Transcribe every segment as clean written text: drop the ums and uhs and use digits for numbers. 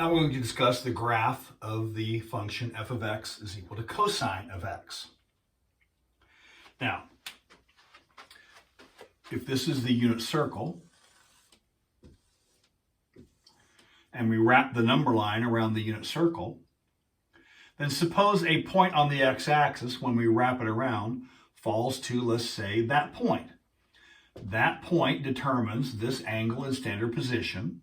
Now we're going to discuss the graph of the function f of x is equal to cosine of x. Now, if this is the unit circle, and we wrap the number line around the unit circle, then suppose a point on the x-axis, when we wrap it around, falls to, let's say, that point. That point determines this angle in standard position.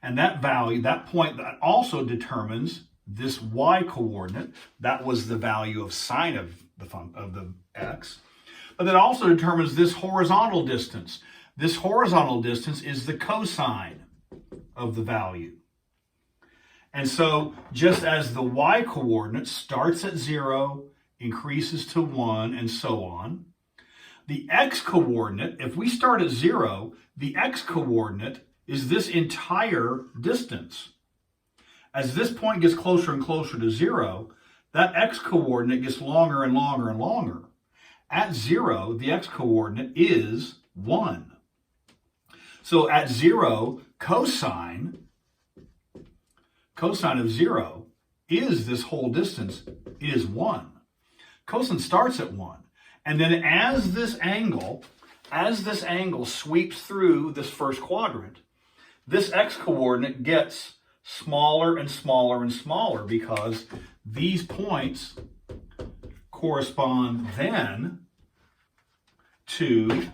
And that value, that point, that also determines this y-coordinate. That was the value of sine of the x. But that also determines this horizontal distance. This horizontal distance is the cosine of the value. And so just as the y-coordinate starts at 0, increases to 1, and so on, the x-coordinate, if we start at 0, the x-coordinate is this entire distance. As this point gets closer and closer to 0, that x-coordinate gets longer and longer and longer. At 0, the x-coordinate is 1. So at 0, cosine of 0 is this whole distance, is 1. Cosine starts at 1. And then as this angle sweeps through this first quadrant, this x-coordinate gets smaller and smaller and smaller because these points correspond then to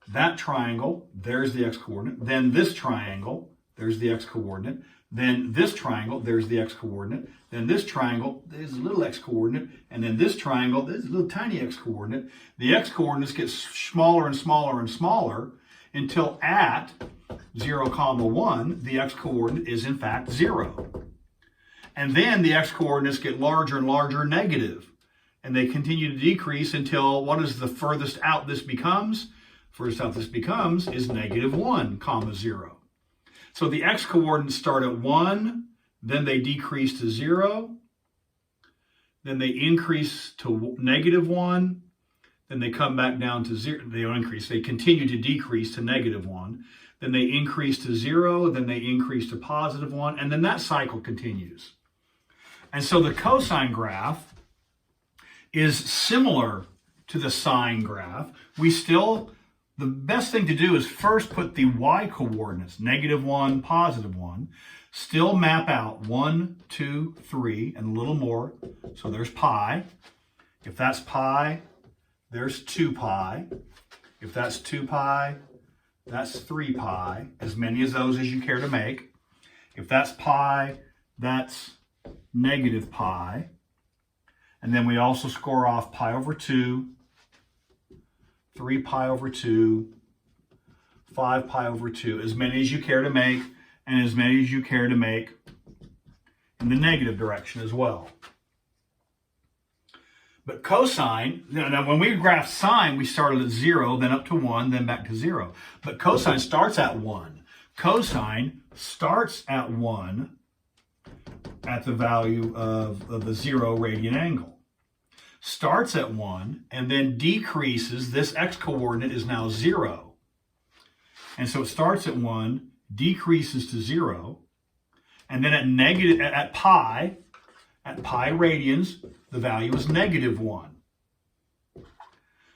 that triangle, there's the x-coordinate, then this triangle, there's the x-coordinate, then this triangle, there's the x-coordinate, then this triangle, there's a little x-coordinate, and then this triangle, there's a little tiny x-coordinate. The x-coordinates get smaller and smaller and smaller until at 0, 1, the x-coordinate is in fact 0. And then the x-coordinates get larger and larger, negative. And they continue to decrease until what is the furthest out this becomes? Furthest out this becomes is -1, 0. So the x-coordinates start at 1, then they decrease to 0, then they increase to -1, then they come back down to 0. They don't increase, they continue to decrease to -1. Then they increase to 0, then they increase to +1, and then that cycle continues. And so the cosine graph is similar to the sine graph. The best thing to do is first put the y-coordinates, -1, +1, still map out 1, 2, 3, and a little more. So there's pi. If that's pi, there's 2 pi. If that's 2 pi, that's 3 pi, as many of those as you care to make. If that's pi, that's -pi. And then we also score off pi over 2, 3 pi over 2, 5 pi over 2, as many as you care to make, and as many as you care to make in the negative direction as well. But cosine, now when we graph sine, we started at 0, then up to 1, then back to 0. But cosine starts at 1. Cosine starts at 1 at the value of the 0 radian angle. Starts at 1 and then decreases. This x-coordinate is now 0. And so it starts at 1, decreases to 0, and then at pi radians, the value is -1.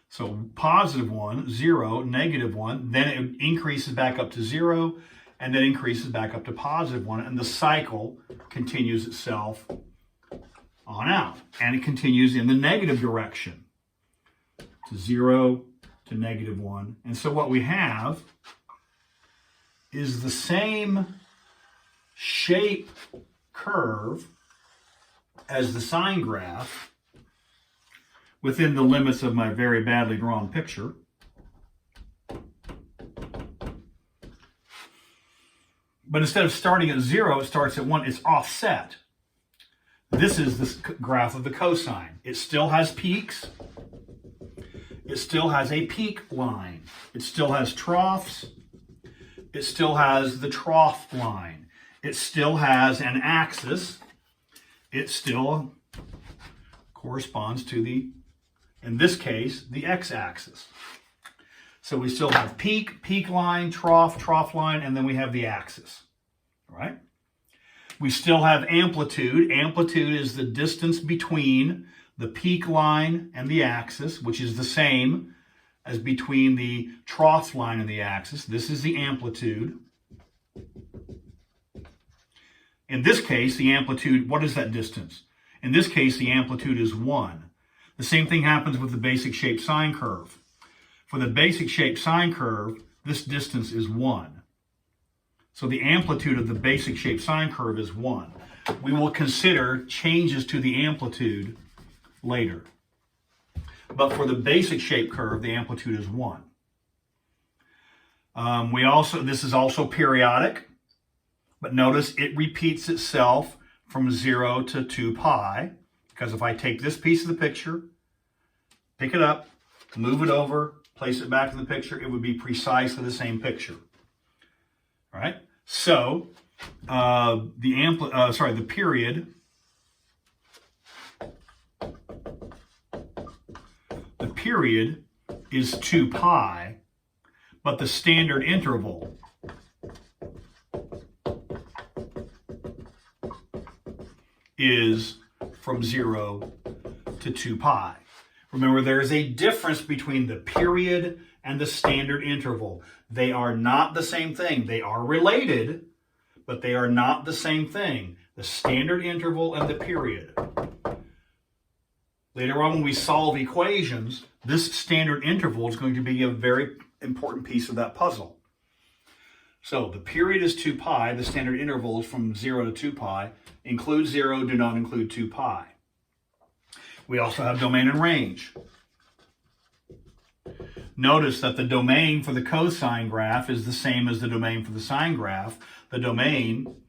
So +1, 0, -1, then it increases back up to 0, and then increases back up to +1, and the cycle continues itself on out. And it continues in the negative direction to 0 to -1. And so what we have is the same shape curve as the sine graph within the limits of my very badly drawn picture. But instead of starting at 0, it starts at 1. It's offset. This is the graph of the cosine. It still has peaks. It still has a peak line. It still has troughs. It still has the trough line. It still has an axis. It still corresponds to in this case, the x-axis. So we still have peak line, trough line, and then we have the axis. right? We still have amplitude. Amplitude is the distance between the peak line and the axis, which is the same as between the trough line and the axis. This is the amplitude. In this case, the amplitude, what is that distance? In this case, the amplitude is 1. The same thing happens with the basic shape sine curve. For the basic shape sine curve, this distance is 1. So the amplitude of the basic shape sine curve is 1. We will consider changes to the amplitude later. But for the basic shape curve, the amplitude is 1. This is also periodic, but notice it repeats itself from 0 to 2 pi, because if I take this piece of the picture, pick it up, move it over, place it back in the picture, it would be precisely the same picture. All right? So, the period is 2 pi, but the standard interval is from 0 to 2 pi. Remember, there is a difference between the period and the standard interval. They are not the same thing. They are related, but they are not the same thing. The standard interval and the period. Later on, when we solve equations, this standard interval is going to be a very important piece of that puzzle. So the period is 2 pi. The standard interval is from 0 to 2 pi. Include 0, do not include 2 pi. We also have domain and range. Notice that the domain for the cosine graph is the same as the domain for the sine graph. The domain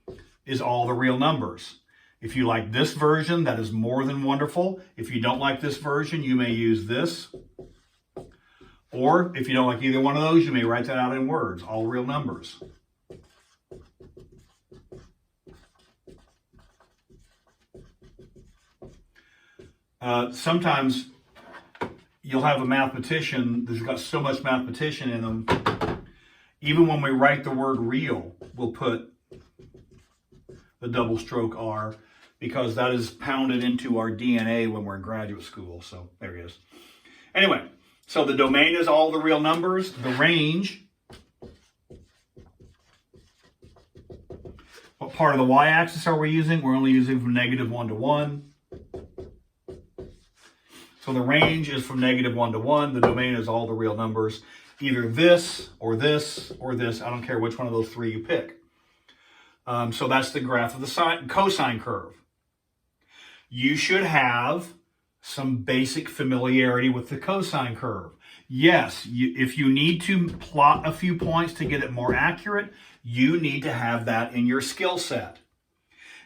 is all the real numbers. If you like this version, that is more than wonderful. If you don't like this version, you may use this. Or if you don't like either one of those, you may write that out in words, all real numbers. Sometimes you'll have a mathematician that's got so much mathematician in them, even when we write the word real, we'll put the double stroke R, because that is pounded into our DNA when we're in graduate school. So there it is. Anyway, so the domain is all the real numbers. The range, what part of the y-axis are we using? We're only using from -1 to 1. So the range is from -1 to 1. The domain is all the real numbers. Either this, or this, or this. I don't care which one of those three you pick. So that's the graph of the cosine curve. You should have some basic familiarity with the cosine curve. Yes, if you need to plot a few points to get it more accurate, you need to have that in your skill set.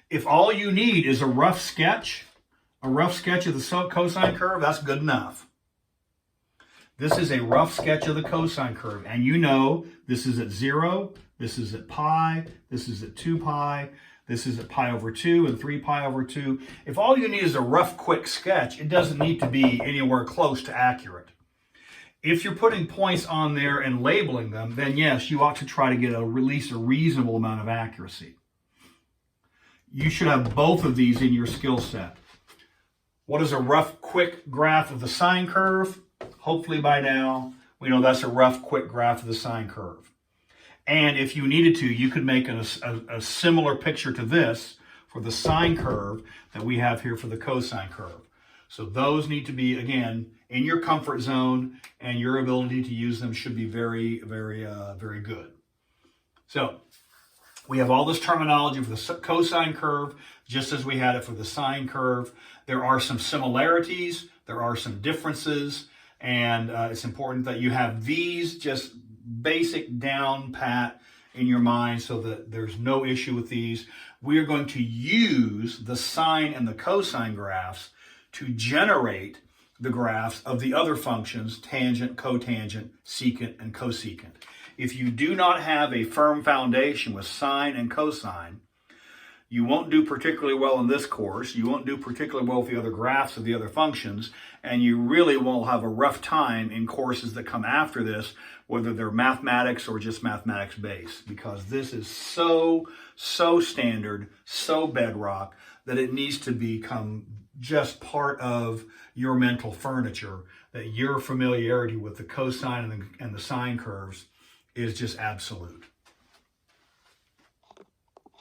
If all you need is a rough sketch of the cosine curve, that's good enough. This is a rough sketch of the cosine curve, and you know this is at 0, this is at pi, this is at 2 pi, this is at pi over 2 and 3 pi over 2. If all you need is a rough, quick sketch, it doesn't need to be anywhere close to accurate. If you're putting points on there and labeling them, then yes, you ought to try to get at least a reasonable amount of accuracy. You should have both of these in your skill set. What is a rough, quick graph of the sine curve? Hopefully by now, we know that's a rough, quick graph of the sine curve. And if you needed to, you could make a similar picture to this for the sine curve that we have here for the cosine curve. So those need to be, again, in your comfort zone, and your ability to use them should be very, very good. So we have all this terminology for the cosine curve, just as we had it for the sine curve. There are some similarities, there are some differences, and it's important that you have these just basic down pat in your mind so that there's no issue with these. We are going to use the sine and the cosine graphs to generate the graphs of the other functions, tangent, cotangent, secant, and cosecant. If you do not have a firm foundation with sine and cosine, You won't do particularly well in this course. You won't do particularly well with the other graphs of the other functions. And you really will have a rough time in courses that come after this, whether they're mathematics or just mathematics based, because this is so standard, so bedrock, that it needs to become just part of your mental furniture, that your familiarity with the cosine and the sine curves is just absolute.